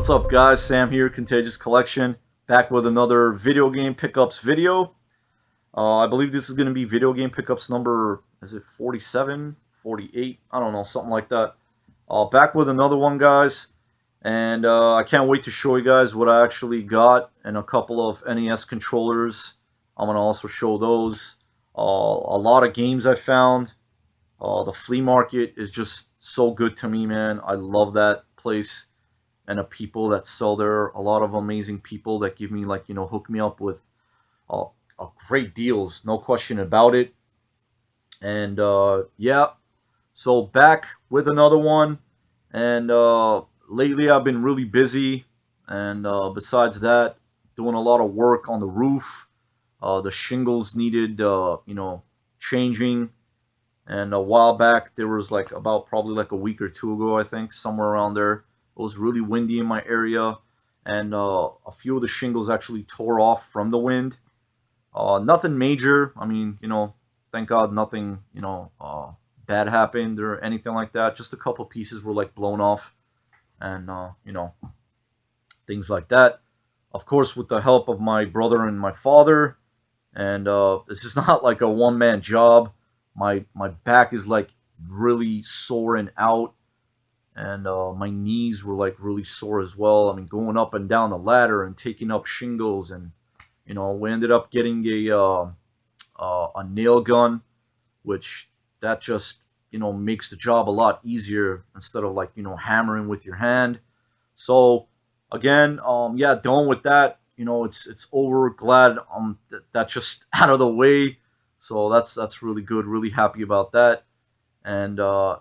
What's up guys, Sam here, Contagious Collection, back with another video game pickups video. I believe this is going to be video game pickups number, is it 47, 48, I don't know, something like that. Back with another one guys, and I can't wait to show you guys what I actually got and a couple of NES controllers. I'm going to also show those. A lot of games I found. The Flea Market is just so good to me, man. I love that place. And the people that sell there, a lot of amazing people that give me, like, hook me up with great deals, no question about it. And yeah, so back with another one. And lately I've been really busy, and besides that, doing a lot of work on the roof. The shingles needed changing, and a while back, there was like about probably like a week or two ago, I think, somewhere around there, it was really windy in my area, and a few of the shingles actually tore off from the wind. Nothing major. I mean, thank God nothing, bad happened or anything like that. Just a couple pieces were like blown off, and things like that. Of course, with the help of my brother and my father, and this is not like a one-man job. My back is like really sore and out, and my knees were like really sore as well. I mean, going up and down the ladder and taking up shingles, and we ended up getting a nail gun, which that just makes the job a lot easier instead of like hammering with your hand. So again, yeah, done with that. It's over. Glad that's just out of the way. So that's really good. Really happy about that. And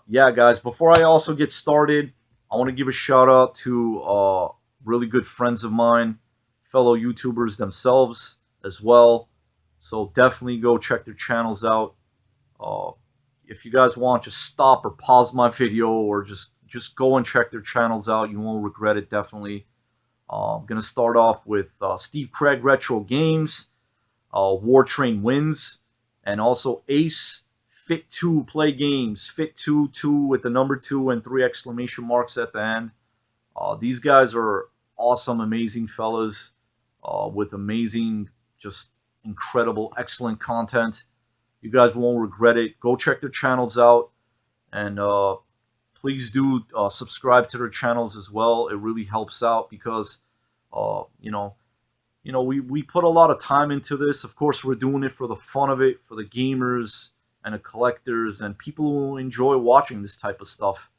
yeah, guys, before I also get started, I want to give a shout out to really good friends of mine, fellow YouTubers themselves as well. So definitely go check their channels out. If you guys want, just stop or pause my video, or just go and check their channels out. You won't regret it, definitely. I'm going to start off with Steve Craig Retro Games, WARTRAIN Wins, and also Ace Fit 2 Play Games. Fit 2, 2 with the number 2 and 3 exclamation marks at the end. These guys are awesome, amazing fellas with amazing, just incredible, excellent content. You guys won't regret it. Go check their channels out, and please do subscribe to their channels as well. It really helps out because, we put a lot of time into this. Of course, we're doing it for the fun of it, for the gamers and the collectors and people who enjoy watching this type of stuff.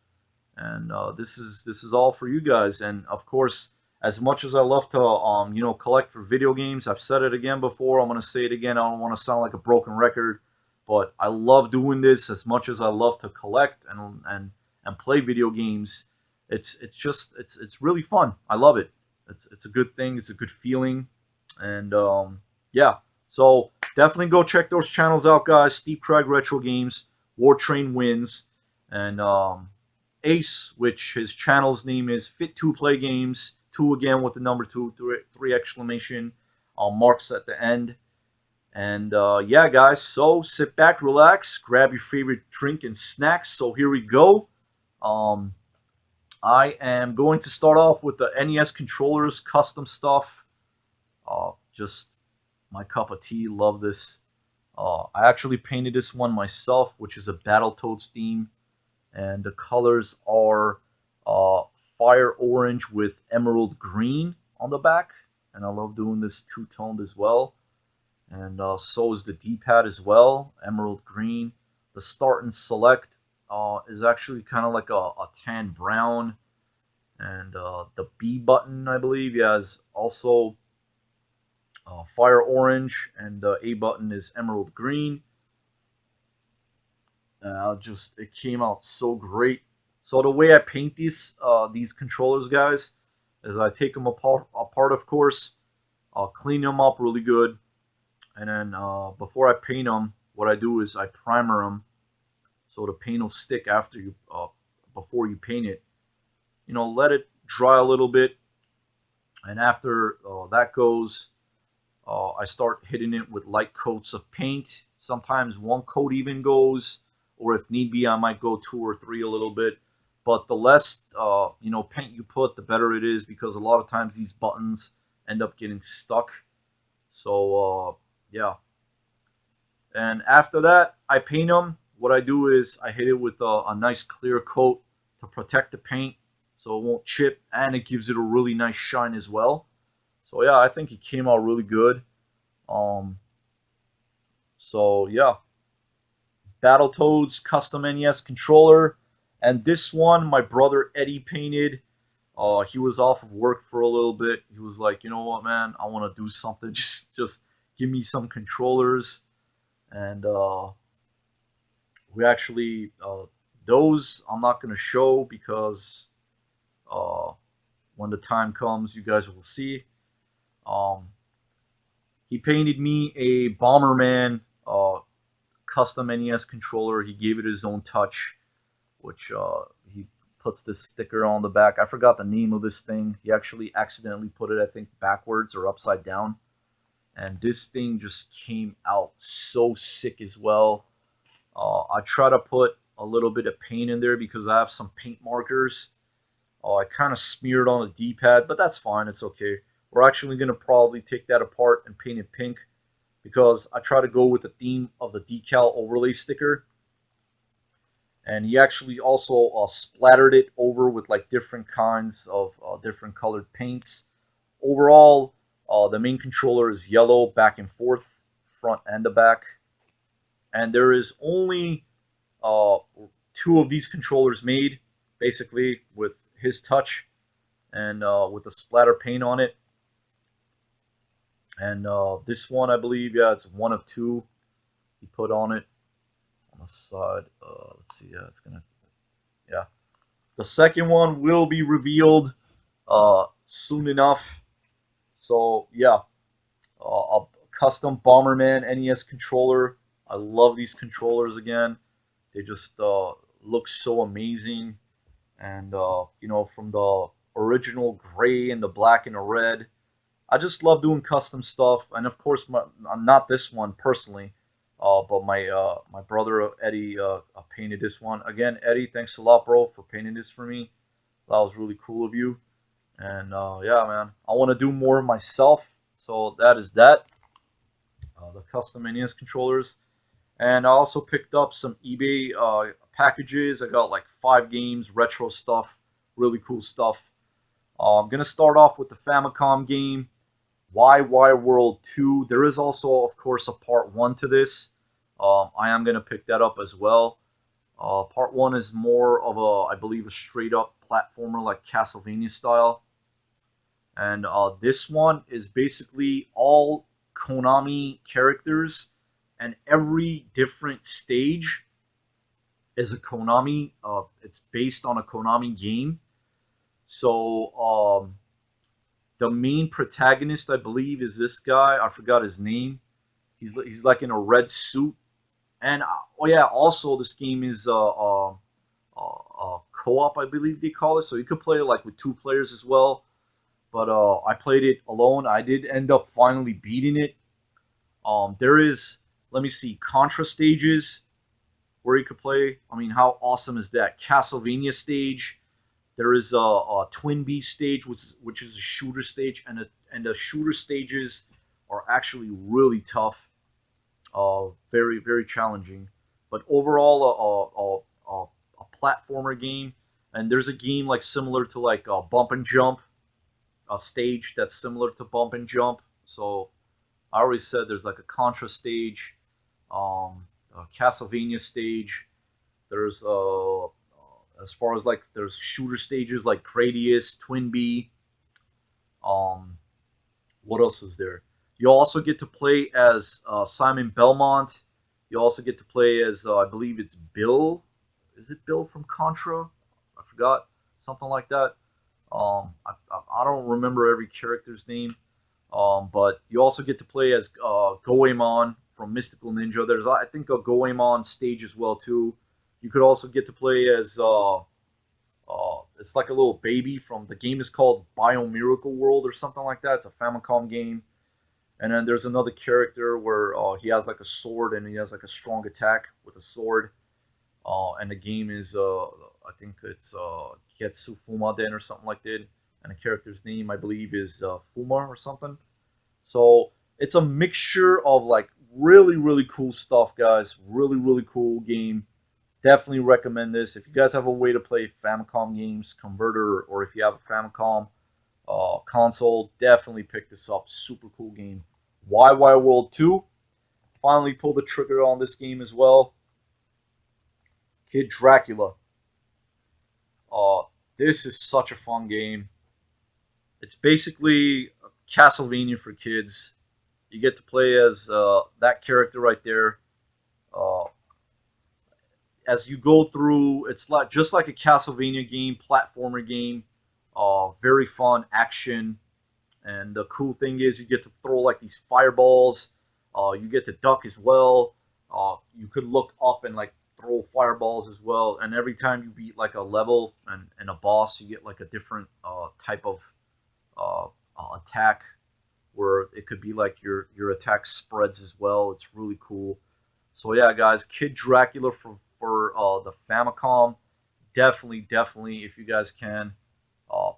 And this is all for you guys. And of course, as much as I love to collect for video games, I've said it again before, I'm gonna say it again. I don't want to sound like a broken record, but I love doing this as much as I love to collect and play video games. It's really fun. I love it. It's a good thing. It's a good feeling. And yeah, so definitely go check those channels out, guys. Steve Craig Retro Games, WARTRAIN Wins, and Ace, which his channel's name is Fit 2 Play Games. 2 again with the number 2, 3 exclamation marks at the end. And yeah, guys, so sit back, relax, grab your favorite drink and snacks. So here we go. I am going to start off with the NES Controllers custom stuff. Just my cup of tea. Love this. I actually painted this one myself, which is a Battletoads theme, and the colors are fire orange with emerald green on the back, and I love doing this two-toned as well. And so is the D-pad as well, emerald green. The start and select is actually kind of like a tan brown, and the B button, I believe, yeah, is also fire orange, and the A button is emerald green. It came out so great. So the way I paint these controllers, guys, is I take them apart of course. I'll clean them up really good, and then before I paint them, what I do is I primer them so the paint will stick after you before you paint it. Let it dry a little bit, and after that goes, I start hitting it with light coats of paint. Sometimes one coat even goes, or if need be, I might go 2 or 3 a little bit. but the less paint you put, the better it is, because a lot of times these buttons end up getting stuck. So yeah. And after that, I paint them. What I do is I hit it with a nice clear coat to protect the paint so it won't chip, and it gives it a really nice shine as well. So yeah, I think it came out really good. Um, so yeah, Battletoads custom NES controller, and this one my brother Eddie painted. He was off of work for a little bit. He was like, you know what, man, I want to do something. Just give me some controllers, and we actually those I'm not gonna show because uh, when the time comes, you guys will see. Um, he painted me a Bomberman custom NES controller. He gave it his own touch, which he puts this sticker on the back. I forgot the name of this thing. He actually accidentally put it, I think, backwards or upside down. And this thing just came out so sick as well. I try to put a little bit of paint in there because I have some paint markers. I kind of smeared on the D-pad, but that's fine. It's okay. We're actually going to probably take that apart and paint it pink because I try to go with the theme of the decal overlay sticker. And he actually also splattered it over with like different kinds of different colored paints. Overall, the main controller is yellow back and forth, front and the back. And there is only uh, 2 of these controllers made, basically with his touch and with the splatter paint on it. And this one, I believe, yeah, it's one of 2 he put on it on the side. Let's see, yeah, it's gonna, yeah. The second one will be revealed soon enough. So yeah, a custom Bomberman NES controller. I love these controllers again. They just look so amazing, and from the original gray and the black and the red. I just love doing custom stuff, and of course, not this one personally, but my brother Eddie painted this one. Again, Eddie, thanks a lot, bro, for painting this for me. That was really cool of you. And yeah, man, I want to do more myself. So that is that. The custom NES controllers, and I also picked up some eBay packages. I got like 5 games, retro stuff, really cool stuff. I'm gonna start off with the Famicom game, YY World 2. There is also, of course, a part 1 to this. I am gonna pick that up as well. Part 1 is more of a, I believe, a straight up platformer like Castlevania style. And this one is basically all Konami characters, and every different stage is a Konami. It's based on a Konami game. So the main protagonist, I believe, is this guy. I forgot his name. He's like in a red suit. And oh yeah, also this game is co-op, I believe they call it. So you could play it like with 2 players as well. But I played it alone. I did end up finally beating it. There is, let me see, Contra stages where you could play. I mean, how awesome is that? Castlevania stage. There is a Twin Beast stage, which is a shooter stage, and the shooter stages are actually really tough, very very challenging. But overall, a platformer game. And there's a game like similar to like Bump and Jump, a stage that's similar to Bump and Jump. So I already said there's like a Contra stage, a Castlevania stage. There's as far as like there's shooter stages like Gradius, Twin B. Um, what else is there? You also get to play as Simon Belmont. You also get to play as I believe it's Bill. Is it Bill from Contra? I forgot, something like that. I don't remember every character's name. But you also get to play as Goemon from Mystical Ninja. There's, I think, a Goemon stage as well too. You could also get to play as it's like a little baby from, the game is called Bio Miracle World or something like that. It's a Famicom game. And then there's another character where he has like a sword and he has like a strong attack with a sword. And the game is I think it's Getsu Fumaden or something like that, and the character's name I believe is Fuma or something. So it's a mixture of like really cool stuff, guys. Really cool game. Definitely recommend this. If you guys have a way to play Famicom games, converter, or if you have a Famicom console, definitely pick this up. Super cool game. YY World 2. Finally pulled the trigger on this game as well. Kid Dracula. Uh, this is such a fun game. It's basically Castlevania for kids. You get to play as that character right there. Uh, as you go through, it's like just like a Castlevania game, platformer game. Very fun action, and the cool thing is you get to throw like these fireballs. You get to duck as well. You could look up and like throw fireballs as well. And every time you beat like a level and a boss, you get like a different type of uh, attack, where it could be like your attack spreads as well. It's really cool. So yeah, guys, Kid Dracula for the Famicom. Definitely, if you guys can,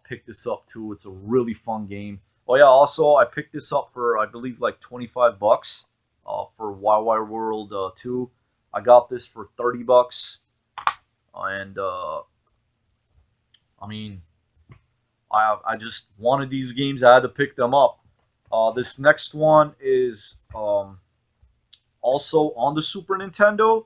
pick this up too. It's a really fun game. Oh yeah, also I picked this up for I believe like 25 bucks for YY World 2. I got this for 30 bucks, and I mean I just wanted these games. I had to pick them up. This next one is also on the Super Nintendo,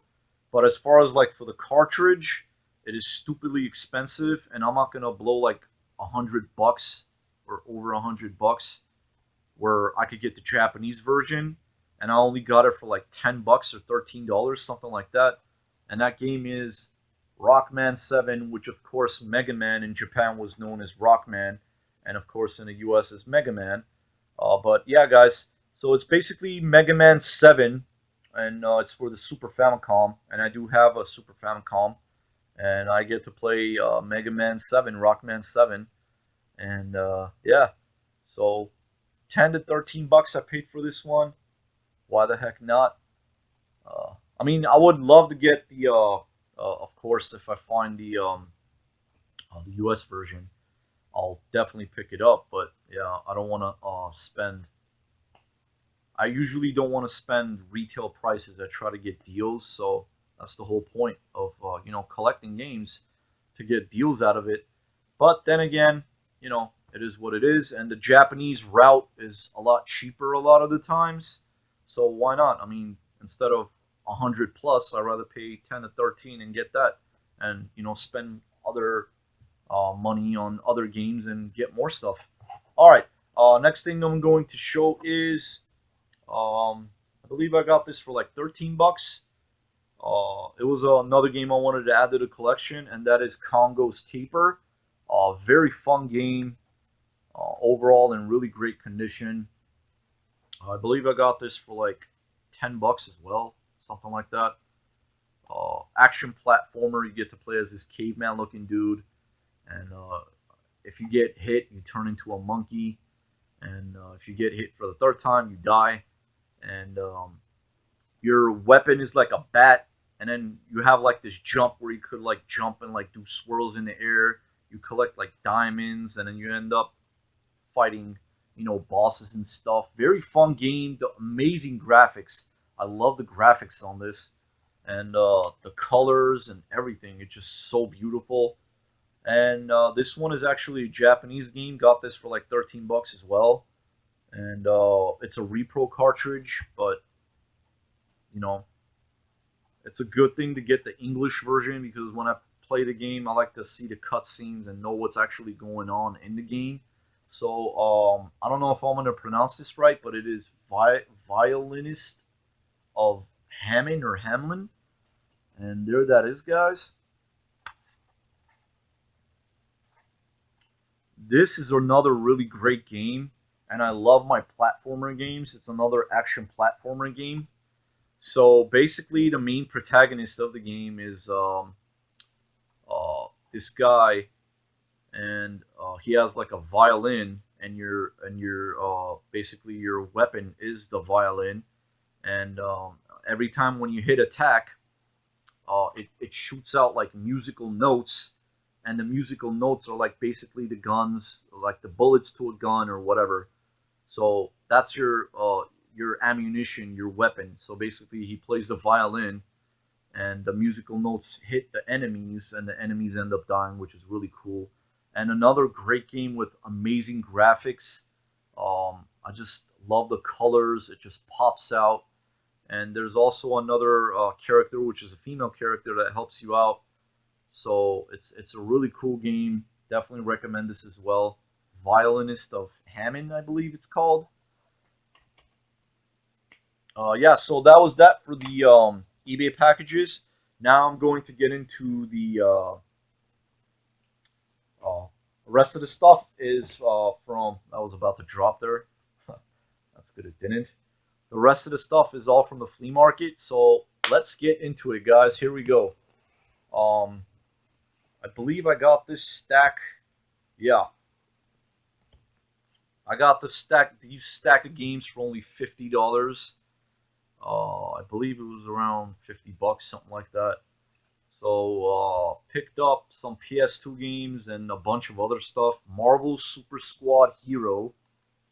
but as far as like for the cartridge, it is stupidly expensive, and I'm not gonna blow like $100 or over $100 where I could get the Japanese version, and I only got it for like $10 or $13, something like that. And that game is Rockman 7, which of course Mega Man in Japan was known as Rockman, and of course in the US is Mega Man. But yeah, guys, so it's basically Mega Man 7, and it's for the Super Famicom, and I do have a Super Famicom, and I get to play Mega Man 7, Rockman 7, and yeah, so 10 to 13 bucks I paid for this one. Why the heck not? I mean, I would love to get the, of course, if I find the US version, I'll definitely pick it up. But yeah, I don't want to spend. I usually don't want to spend retail prices. I try to get deals, so that's the whole point of collecting games, to get deals out of it. But then again, it is what it is, and the Japanese route is a lot cheaper a lot of the times. So why not? I mean, instead of 100 plus, I'd rather pay 10 to 13 and get that, and spend other money on other games and get more stuff. All right. Next thing I'm going to show is, I believe I got this for like 13 bucks. It was another game I wanted to add to the collection, and that is Congos Keeper. Very fun game, overall in really great condition. I believe I got this for like 10 bucks as well, something like that. Action platformer. You get to play as this caveman looking dude, and if you get hit, you turn into a monkey, and if you get hit for the third time, you die. And your weapon is like a bat, and then you have like this jump where you could like jump and like do swirls in the air. You collect like diamonds, and then you end up fighting, bosses and stuff. Very fun game. The amazing graphics. I love the graphics on this, and the colors and everything. It's just so beautiful. And this one is actually a Japanese game. Got this for like 13 bucks as well. And it's a repro cartridge, but you know, it's a good thing to get the English version, because when I play the game, I like to see the cutscenes and know what's actually going on in the game. So I don't know if I'm going to pronounce this right, but it is Violinist of Hamming or Hamlin. And there that is, guys. This is another really great game, and I love my platformer games. It's another action platformer game. So basically, the main protagonist of the game is this guy, and he has like a violin, and your basically your weapon is the violin, and every time when you hit attack, it shoots out like musical notes, and the musical notes are like basically the guns, like the bullets to a gun or whatever. So that's your ammunition, your weapon. So basically, he plays the violin, and the musical notes hit the enemies, and the enemies end up dying, which is really cool. And another great game with amazing graphics. I just love the colors; it just pops out. And there's also another character, which is a female character that helps you out. So it's a really cool game. Definitely recommend this as well. Violinist of Hamming, I believe it's called. Yeah, so that was that for the eBay packages. Now I'm going to get into the uh, rest of the stuff is from, I was about to drop there. That's good it didn't. The rest of the stuff is all from the flea market. So let's get into it, guys. Here we go. Um, I believe I got this stack. Yeah, I got these stack of games for only $50. I believe it was around $50, something like that. So picked up some PS2 games and a bunch of other stuff. Marvel Super Squad Hero,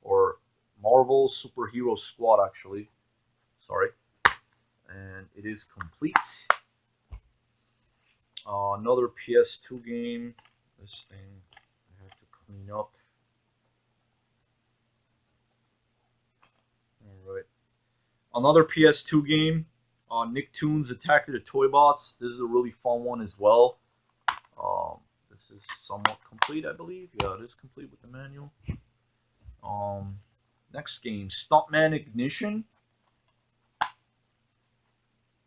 or Marvel Superhero Squad, actually. Sorry, and it is complete. Another PS2 game. This thing I have to clean up. All right. Another PS2 game, Nicktoons Attack of the Toy Bots. This is a really fun one as well. This is somewhat complete, I believe. Yeah, it is complete with the manual. Next game, Stuntman Ignition.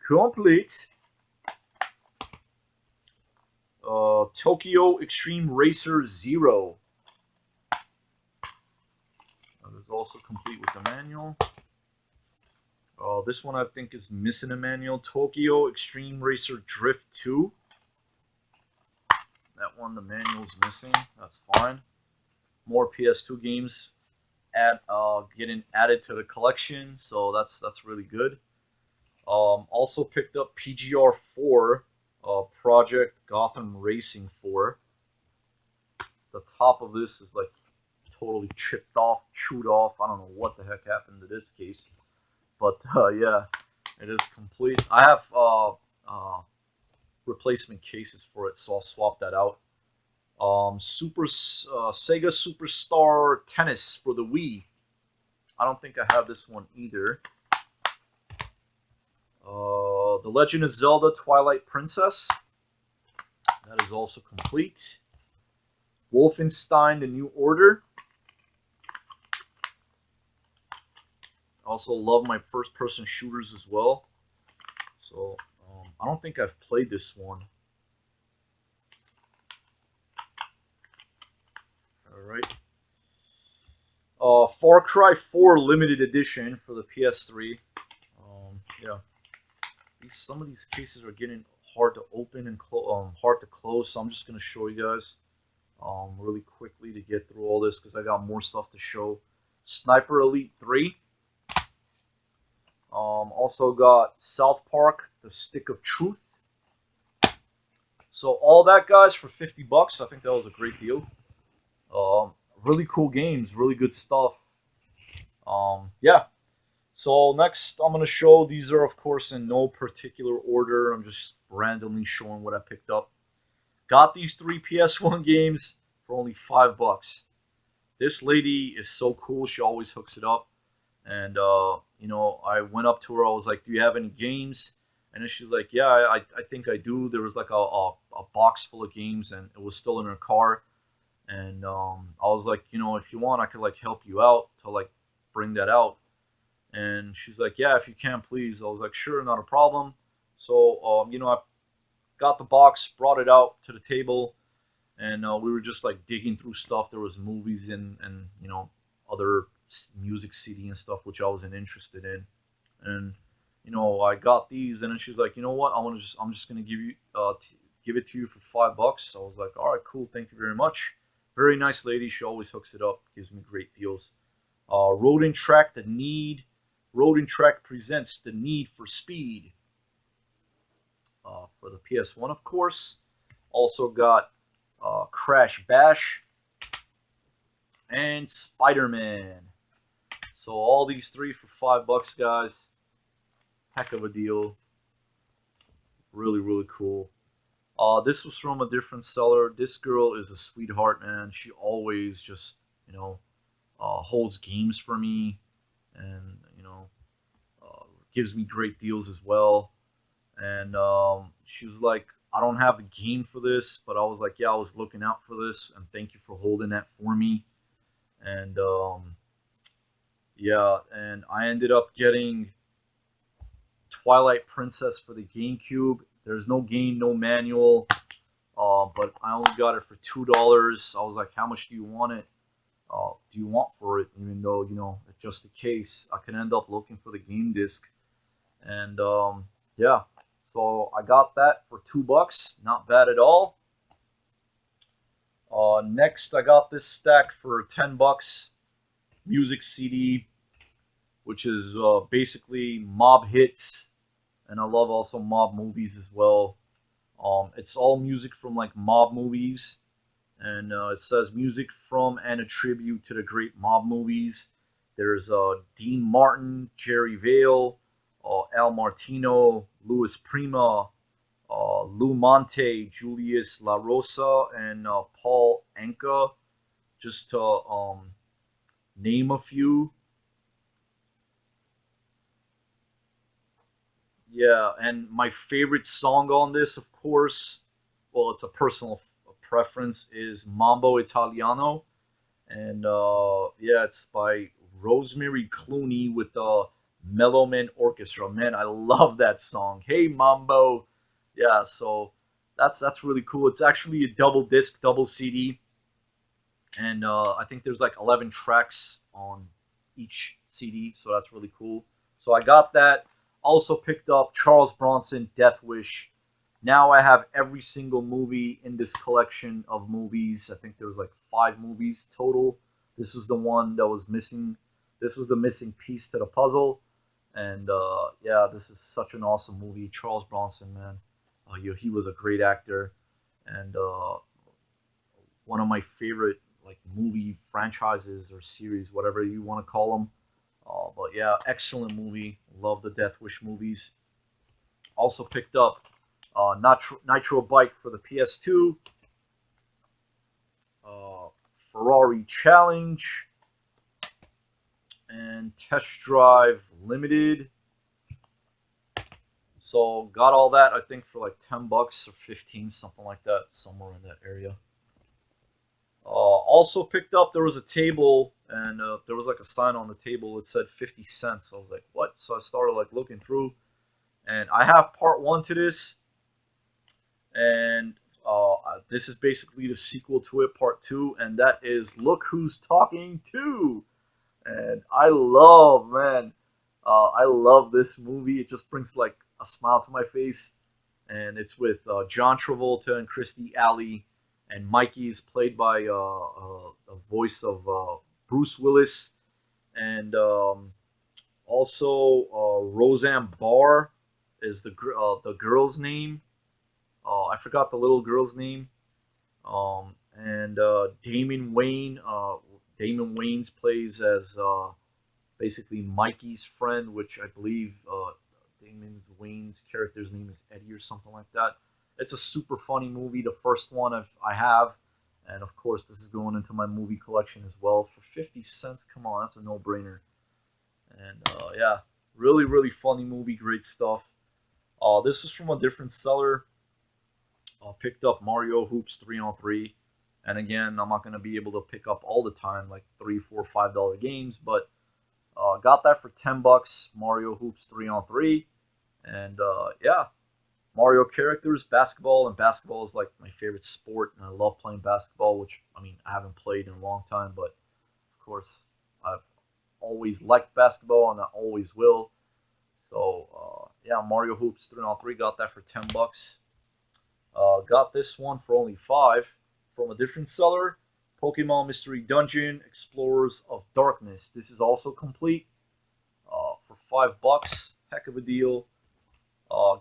Complete. Tokyo Extreme Racer Zero. That is also complete with the manual. This one I think is missing a manual. Tokyo Extreme Racer Drift 2. That one, the manual's missing. That's fine. More PS2 games getting added to the collection, so that's really good. Also picked up PGR 4, Project Gotham Racing 4. The top of this is like totally chipped off, chewed off. I don't know what the heck happened to this case. But yeah, it is complete. I have replacement cases for it, so I'll swap that out. Sega Superstar Tennis for the Wii. I don't think I have this one either. The Legend of Zelda Twilight Princess. That is also complete. Wolfenstein: The New Order. Also love my first-person shooters as well. So I don't think I've played this one. All right. Far Cry 4 Limited Edition for the PS3. Yeah, some of these cases are getting hard to open and hard to close. So I'm just gonna show you guys really quickly to get through all this because I got more stuff to show. Sniper Elite 3. Also got South Park: The Stick of Truth. So all that, guys, for $50. I think that was a great deal. Really cool games, really good stuff. Yeah. So next, I'm gonna show. These are, of course, in no particular order. I'm just randomly showing what I picked up. Got these 3 PS1 games for only $5. This lady is so cool. She always hooks it up. And, you know, I went up to her. I was like, do you have any games? And then she's like, yeah, I think I do. There was like a box full of games, and it was still in her car. And I was like, you know, if you want, I could like help you out to like bring that out. And she's like, yeah, if you can, please. I was like, sure, not a problem. So, you know, I got the box, brought it out to the table, and we were just like digging through stuff. There was movies and you know, other music CD and stuff which I wasn't interested in. And you know, I got these, and then she's like, you know what, I'm just gonna give it to you for $5. So I was like, all right, cool, thank you very much. Very nice lady. She always hooks it up, gives me great deals. Road and Track Road and Track presents The Need for Speed. for the PS1, of course. Also got Crash Bash and Spider-Man. So all these three for $5, guys. Heck of a deal. Really, really cool. This was from a different seller. This girl is a sweetheart, man. She always just, holds games for me, and gives me great deals as well. And she was like, I don't have the game for this, but I was like, yeah, I was looking out for this, and thank you for holding that for me. And yeah, and I ended up getting Twilight Princess for the GameCube. There's no game, no manual, but I only got it for $2. I was like, how much do you want it? Do you want for it? Even though, just in case, I can end up looking for the game disc. And yeah, so I got that for $2. Not bad at all. Next, I got this stack for $10. Music CD, which is basically mob hits, and I love also mob movies as well. It's all music from like mob movies, and it says music from and a tribute to the great mob movies. There's Dean Martin, Jerry Vale, Al Martino, Louis Prima, Lou Monte, Julius La Rosa, and Paul Anka, just to name a few. Yeah, and my favorite song on this, of course, well, it's a personal preference, is Mambo Italiano. And yeah, it's by Rosemary Clooney with the Mellow Man Orchestra. Man, I love that song. Hey, Mambo. Yeah, so that's really cool. It's actually a double disc, double CD, and I think there's like 11 tracks on each CD, so that's really cool. So I got that. Also picked up Charles Bronson Death Wish. Now I have every single movie in this collection of movies. I think there was like 5 movies total. This was the one that was missing. This was the missing piece to the puzzle. And yeah, this is such an awesome movie. Charles Bronson, man, he was a great actor, and one of my favorite like movie franchises or series, whatever you want to call them. But yeah, excellent movie. Love the Death Wish movies. Also picked up Nitro Bike for the PS2, uh, Ferrari Challenge, and Test Drive Limited. So got all that I think for like $10 or 15, something like that, somewhere in that area. Also picked up, there was a table, and there was like a sign on the table that said 50 cents. I was like, what? So I started like looking through, and I have part one to this, and this is basically the sequel to it, part two, and that is Look Who's Talking To. And I love, man, I love this movie. It just brings like a smile to my face, and it's with John Travolta and Christy Alley, and Mikey is played by the voice of Bruce Willis, and also Roseanne Barr is the girl's name. I forgot the little girl's name. And Damon Wayne. Damon Wayans plays as basically Mikey's friend, which I believe Damon Wayne's character's name is Eddie or something like that. It's a super funny movie. The first one I have, and of course this is going into my movie collection as well for 50 cents. Come on, that's a no-brainer. And yeah, really, really funny movie. Great stuff. This was from a different seller. Picked up Mario Hoops 3-on-3, and again, I'm not going to be able to pick up all the time like $3, $4, $5 games, but got that for $10. Mario Hoops 3-on-3, and yeah, Mario characters, basketball, and basketball is like my favorite sport, and I love playing basketball. Which I mean, I haven't played in a long time, but of course, I've always liked basketball, and I always will. So yeah, Mario Hoops 3-on-3, got that for $10. Got this one for only 5 from a different seller. Pokemon Mystery Dungeon Explorers of Darkness. This is also complete for $5. Heck of a deal.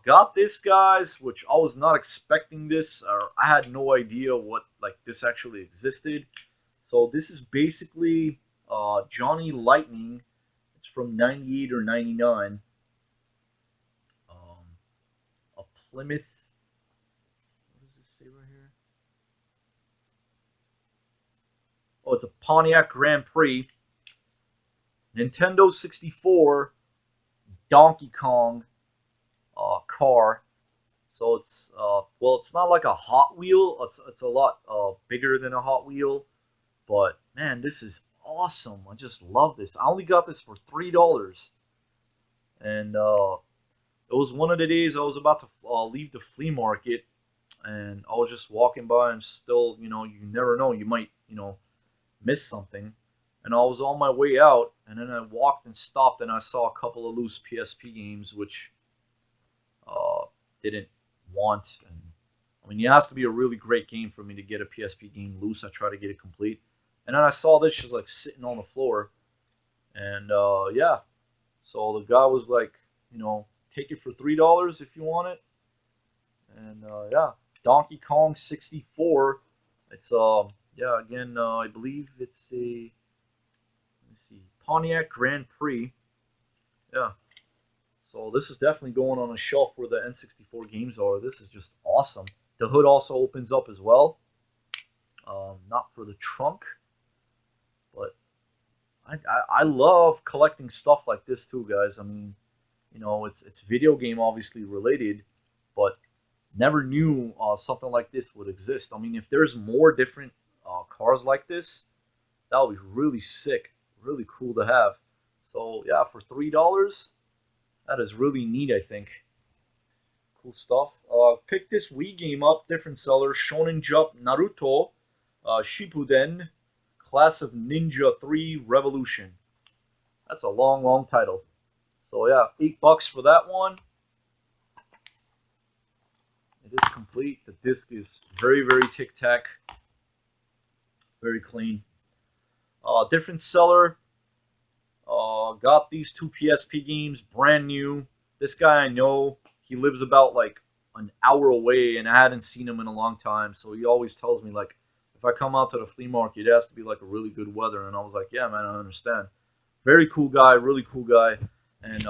Got this, guys, which I was not expecting this, or I had no idea what like this actually existed. So this is basically Johnny Lightning. It's from '98 or '99. Um, a Plymouth. What does this say right here? Oh, it's a Pontiac Grand Prix. Nintendo 64 Donkey Kong car. So it's well, it's not like a Hot Wheel. It's a lot bigger than a Hot Wheel. But man, this is awesome. I just love this. I only got this for $3, and it was one of the days I was about to leave the flea market, and I was just walking by, and still, you never know, you might, miss something. And I was on my way out, and then I walked and stopped, and I saw a couple of loose PSP games, which uh, didn't want. And I mean, it has to be a really great game for me to get a PSP game loose. I try to get it complete, and then I saw this just like sitting on the floor, and yeah. So the guy was like, take it for $3 if you want it, and yeah, Donkey Kong 64. It's yeah, again, I believe it's a, let me see, Pontiac Grand Prix. Yeah. So this is definitely going on a shelf where the N64 games are. This is just awesome. The hood also opens up as well. Not for the trunk, but I love collecting stuff like this too, guys. I mean, it's video game obviously related, but never knew something like this would exist. I mean, if there's more different cars like this, that would be really sick, really cool to have. So yeah, for $3, that is really neat, I think. Cool stuff. Pick this Wii game up, different seller, Shonen Jump Naruto Shippuden Class of Ninja 3 Revolution. That's a long, long title. So yeah, $8 for that one. It is complete. The disc is very, very tic-tac. Very clean. Different seller. Got these two PSP games, brand new. This guy I know, he lives about like an hour away, and I hadn't seen him in a long time. So he always tells me like, if I come out to the flea market, it has to be like a really good weather. And I was like, yeah, man, I understand. Very cool guy, really cool guy, and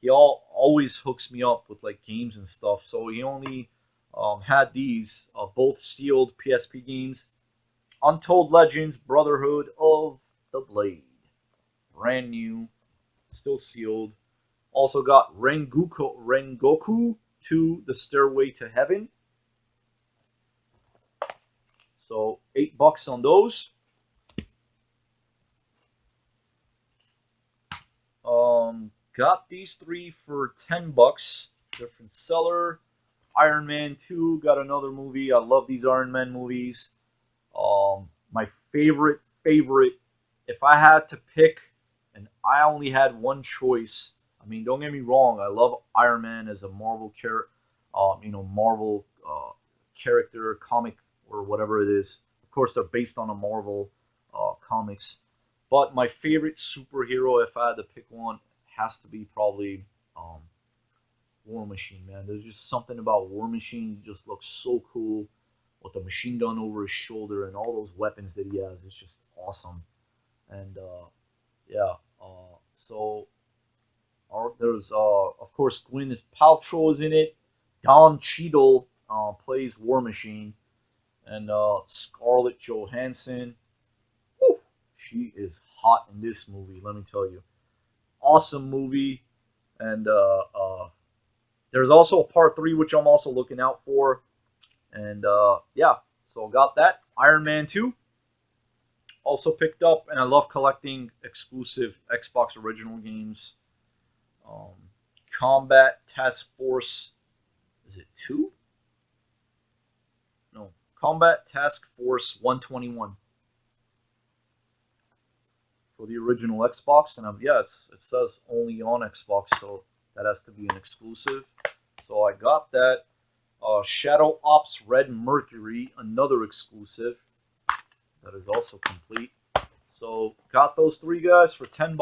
he always hooks me up with like games and stuff. So he only had these both sealed PSP games, Untold Legends, Brotherhood of the Blade, brand new, still sealed. Also got Rengoku to the Stairway to Heaven. So $8 on those. Got these three for $10. Different seller. Iron Man 2. Got another movie. I love these Iron Man movies. My favorite. If I had to pick, and I only had one choice. I mean, don't get me wrong. I love Iron Man as a Marvel Marvel character, comic, or whatever it is. Of course, they're based on a Marvel comics. But my favorite superhero, if I had to pick one, has to be probably War Machine, man. There's just something about War Machine. He just looks so cool with the machine gun over his shoulder and all those weapons that he has. It's just awesome. And yeah, so there's of course Gwyneth Paltrow is in it. Don Cheadle plays War Machine, and Scarlett Johansson. Whew, she is hot in this movie. Let me tell you, awesome movie. And there's also a part 3 which I'm also looking out for. And yeah, so got that. Iron Man 2 also picked up, and I love collecting exclusive Xbox original games. Combat Task Force, is it 2? No, Combat Task Force 121 for the original Xbox, and yeah, it says only on Xbox, so that has to be an exclusive. So I got that. Shadow Ops Red Mercury, another exclusive. That is also complete. So got those three guys for $10.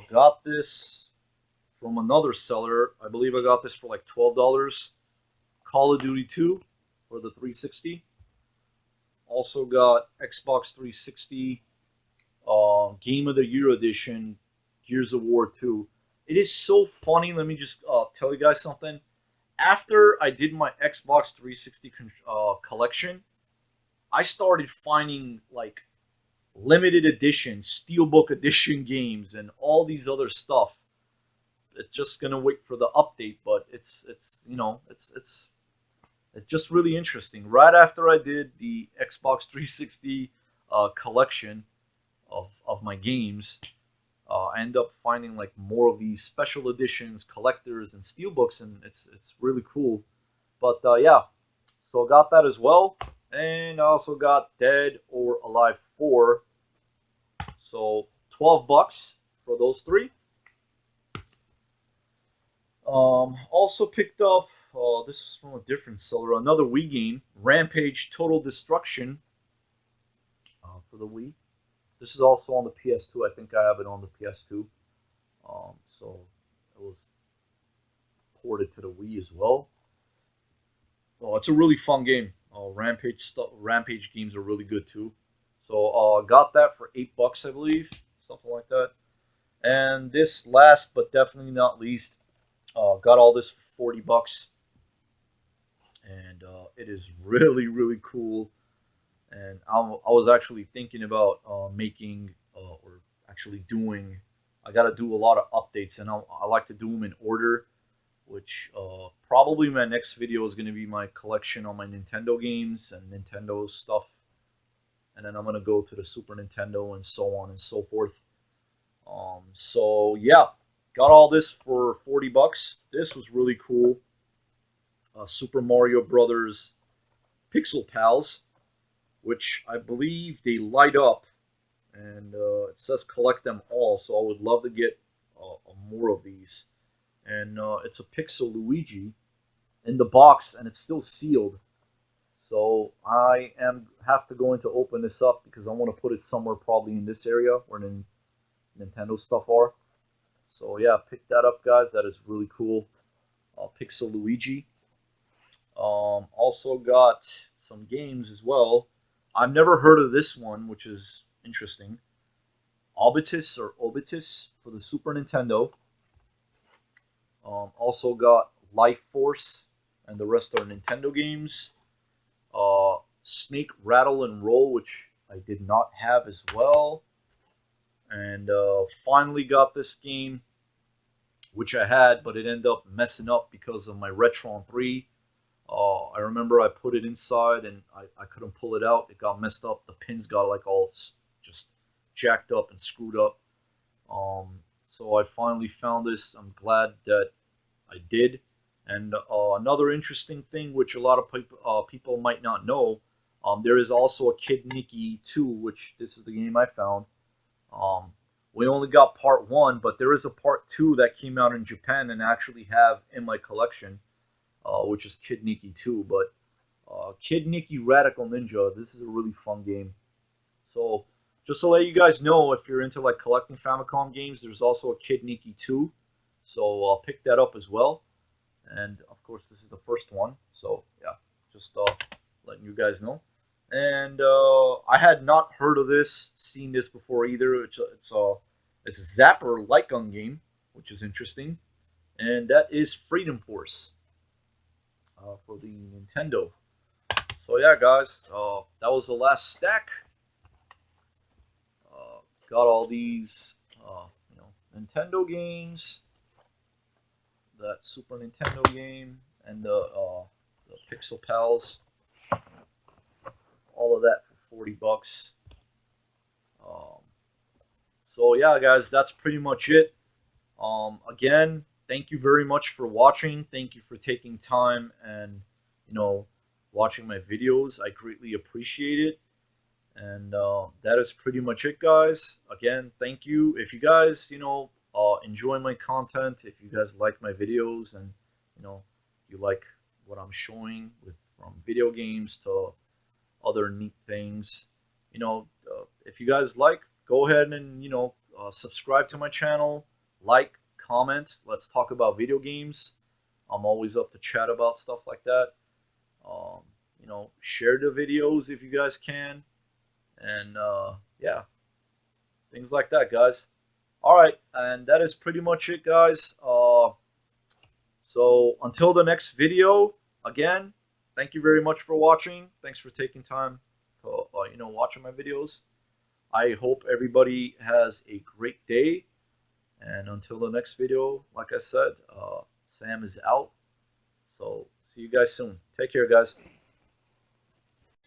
Got this from another seller. I believe I got this for like $12. Call of Duty 2 for the 360. Also got Xbox 360 Game of the Year Edition, Gears of War 2. It is so funny. Let me just tell you guys something. After I did my Xbox 360 collection, I started finding like limited edition, steelbook edition games and all these other stuff. It's just gonna wait for the update, but it's just really interesting. Right after I did the Xbox 360 collection of my games, I end up finding like more of these special editions, collectors, and steelbooks, and it's really cool. But yeah, so I got that as well, and I also got Dead or Alive 4. So $12 for those three. Also picked up. This is from a different seller. Another Wii game, Rampage Total Destruction, for the Wii. This is also on the PS2. I think I have it on the PS2. So it was ported to the Wii as well. Oh, it's a really fun game. Rampage games are really good too. So got that for $8, I believe, something like that. And this last but definitely not least, got all this for $40, and it is really cool. And I was actually thinking about making or actually doing. I got to do a lot of updates, and I like to do them in order. Which probably my next video is going to be my collection on my Nintendo games and Nintendo stuff, and then I'm going to go to the Super Nintendo and so on and so forth. So yeah, got all this for $40. This was really cool. Super Mario Brothers Pixel Pals, which I believe they light up, and it says collect them all. So I would love to get more of these. And it's a Pixel Luigi in the box, and it's still sealed. So I have to go in to open this up because I want to put it somewhere probably in this area where the Nintendo stuff are. So yeah, pick that up, guys. That is really cool. Pixel Luigi. Also got some games as well. I've never heard of this one, which is interesting. Obitus for the Super Nintendo. Also got Life Force, and the rest are Nintendo games. Snake Rattle and Roll, which I did not have as well. And finally got this game, which I had, but it ended up messing up because of my Retron 3. I remember I put it inside and I couldn't pull it out. It got messed up. The pins got like all just jacked up and screwed up. So I finally found this. I'm glad that I did. And another interesting thing, which a lot of people might not know, there is also a Kid Nicky 2, which this is the game I found. We only got part 1, but there is a part 2 that came out in Japan and I actually have in my collection, which is Kid Nicky 2. But Kid Nicky Radical Ninja, this is a really fun game. So just to let you guys know, if you're into like collecting Famicom games, there's also a Kid Nicky 2. So I'll pick that up as well. And of course, this is the first one. So yeah, just letting you guys know. And I had not heard of this, seen this before either. It's a Zapper light gun game, which is interesting. And that is Freedom Force for the Nintendo. So yeah, guys, that was the last stack. Got all these, Nintendo games, that Super Nintendo game, and the Pixel Pals. All of that for $40. So yeah, guys, that's pretty much it. Again, thank you very much for watching. Thank you for taking time and watching my videos. I greatly appreciate it. And that is pretty much it, guys. Again, thank you. If you guys, enjoy my content, if you guys like my videos, and you like what I'm showing from video games to other neat things, if you guys like, go ahead and subscribe to my channel, like, comment. Let's talk about video games. I'm always up to chat about stuff like that. Um, you know, share the videos if you guys can, and yeah, things like that, guys. All right, and that is pretty much it, guys. So until the next video, again, thank you very much for watching. Thanks for taking time to watching my videos. I hope everybody has a great day. And until the next video, like I said, Sam is out. So see you guys soon. Take care, guys.